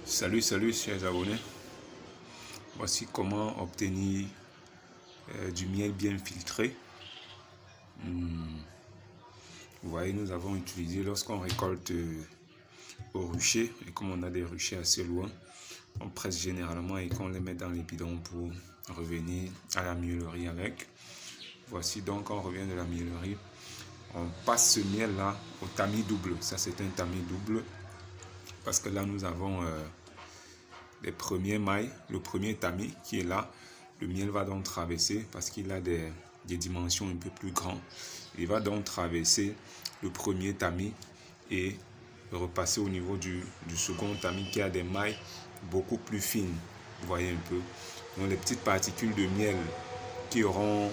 Salut, chers abonnés. Voici comment obtenir du miel bien filtré. Vous voyez, nous avons utilisé lorsqu'on récolte au rucher, et comme on a des ruchers assez loin, on presse généralement et qu'on les met dans les bidons pour revenir à la miellerie avec. Voici donc, on revient de la miellerie. On passe ce miel là au tamis double. Ça, c'est un tamis double parce que là, nous avons les premiers mailles, le premier tamis qui est là. Le miel va donc traverser parce qu'il a des dimensions un peu plus grandes. Il va donc traverser le premier tamis et repasser au niveau du second tamis qui a des mailles beaucoup plus fines. Vous voyez un peu. Donc les petites particules de miel qui auront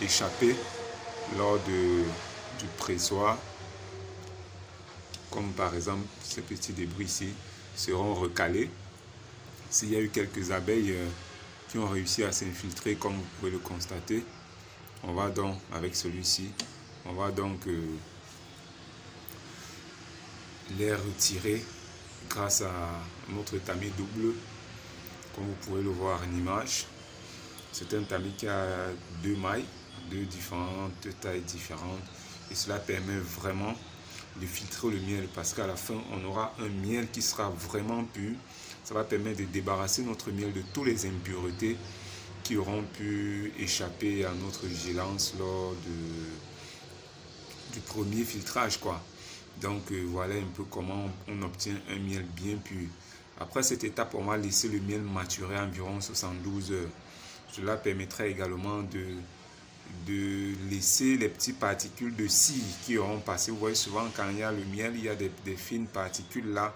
échappé lors du pressoir, comme par exemple ces petits débris ici, seront recalés. S'il y a eu quelques abeilles qui ont réussi à s'infiltrer, comme vous pouvez le constater, on va donc, avec celui-ci, on va donc les retirer grâce à notre tamis double, comme vous pouvez le voir en image. C'est un tamis qui a deux mailles, deux différentes tailles différentes, et cela permet vraiment de filtrer le miel parce qu'à la fin, on aura un miel qui sera vraiment pur. Ça va permettre de débarrasser notre miel de toutes les impuretés qui auront pu échapper à notre vigilance lors du premier filtrage, quoi. Donc voilà un peu comment on obtient un miel bien pur. Après cette étape, on va laisser le miel maturer environ 72 heures. Cela permettrait également de laisser les petites particules de cire qui auront passé. Vous voyez souvent quand il y a le miel, il y a des fines particules là,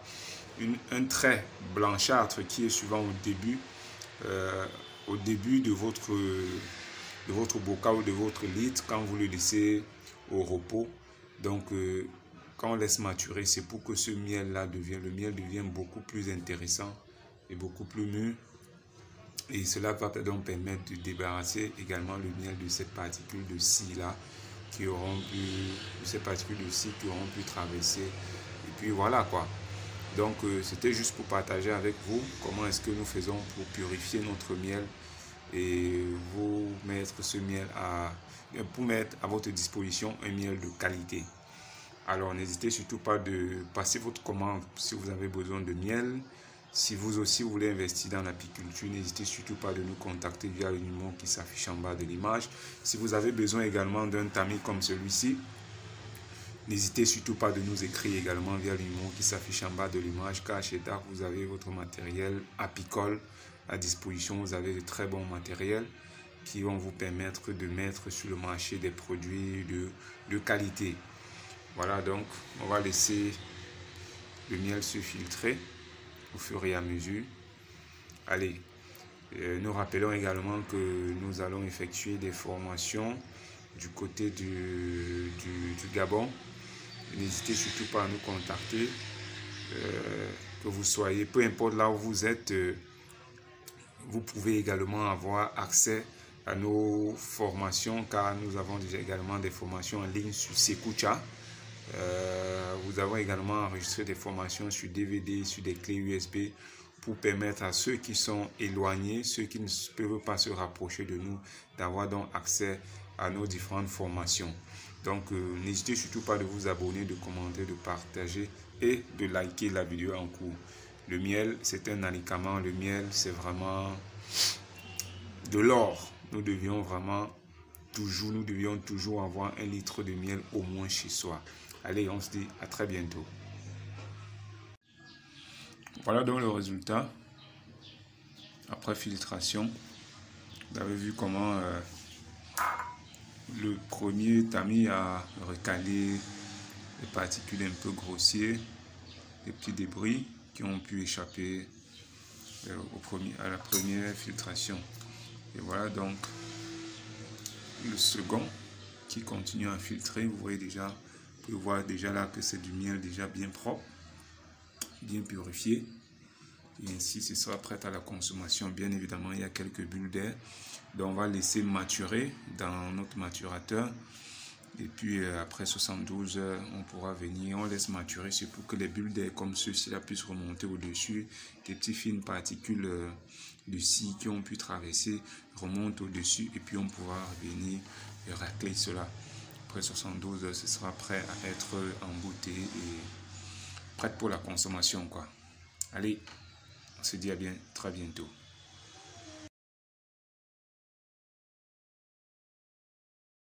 un trait blanchâtre qui est souvent au début de votre bocal ou de votre litre quand vous le laissez au repos. Donc quand on laisse maturer, c'est pour que ce miel là le miel devienne beaucoup plus intéressant et beaucoup plus mûr. Et cela va donc permettre de débarrasser également le miel de cette particule de cire là qui auront pu traverser. Et puis voilà quoi. Donc c'était juste pour partager avec vous comment est-ce que nous faisons pour purifier notre miel et vous mettre pour mettre à votre disposition un miel de qualité. Alors n'hésitez surtout pas de passer votre commande si vous avez besoin de miel. Si vous aussi voulez investir dans l'apiculture, n'hésitez surtout pas de nous contacter via le numéro qui s'affiche en bas de l'image. Si vous avez besoin également d'un tamis comme celui-ci, n'hésitez surtout pas de nous écrire également via le numéro qui s'affiche en bas de l'image, car chez DAF, vous avez votre matériel apicole à disposition. Vous avez de très bons matériels qui vont vous permettre de mettre sur le marché des produits de qualité. Voilà, donc on va laisser le miel se filtrer au fur et à mesure. Allez, nous rappelons également que nous allons effectuer des formations du côté du Gabon. N'hésitez surtout pas à nous contacter, que vous soyez, peu importe là où vous êtes, vous pouvez également avoir accès à nos formations, car nous avons déjà également des formations en ligne sur Sekucha. Vous avons également enregistré des formations sur DVD, sur des clés USB pour permettre à ceux qui sont éloignés, ceux qui ne peuvent pas se rapprocher de nous, d'avoir donc accès à nos différentes formations. Donc n'hésitez surtout pas de vous abonner, de commenter, de partager et de liker la vidéo en cours. Le miel, c'est un médicament. Le miel, c'est vraiment de l'or. Nous devions toujours avoir 1 litre de miel au moins chez soi. Allez, on se dit à très bientôt. Voilà donc le résultat après filtration. Vous avez vu comment le premier tamis a recalé les particules un peu grossières, les petits débris qui ont pu échapper à la première filtration. Et voilà donc le second qui continue à filtrer. Vous voyez déjà, vous pouvez voir déjà là que c'est du miel déjà bien propre, bien purifié. Et ainsi, ce sera prêt à la consommation. Bien évidemment, il y a quelques bulles d'air. Donc, on va laisser maturer dans notre maturateur. Et puis après 72 heures, on pourra venir, on laisse maturer, c'est pour que les bulles d'air comme ceux-ci puissent remonter au-dessus. Des petits fines particules de scie qui ont pu traverser remontent au-dessus et puis on pourra venir racler cela. Après 72 heures, ce sera prêt à être embouté et prêt pour la consommation, quoi. Allez, on se dit à très bientôt.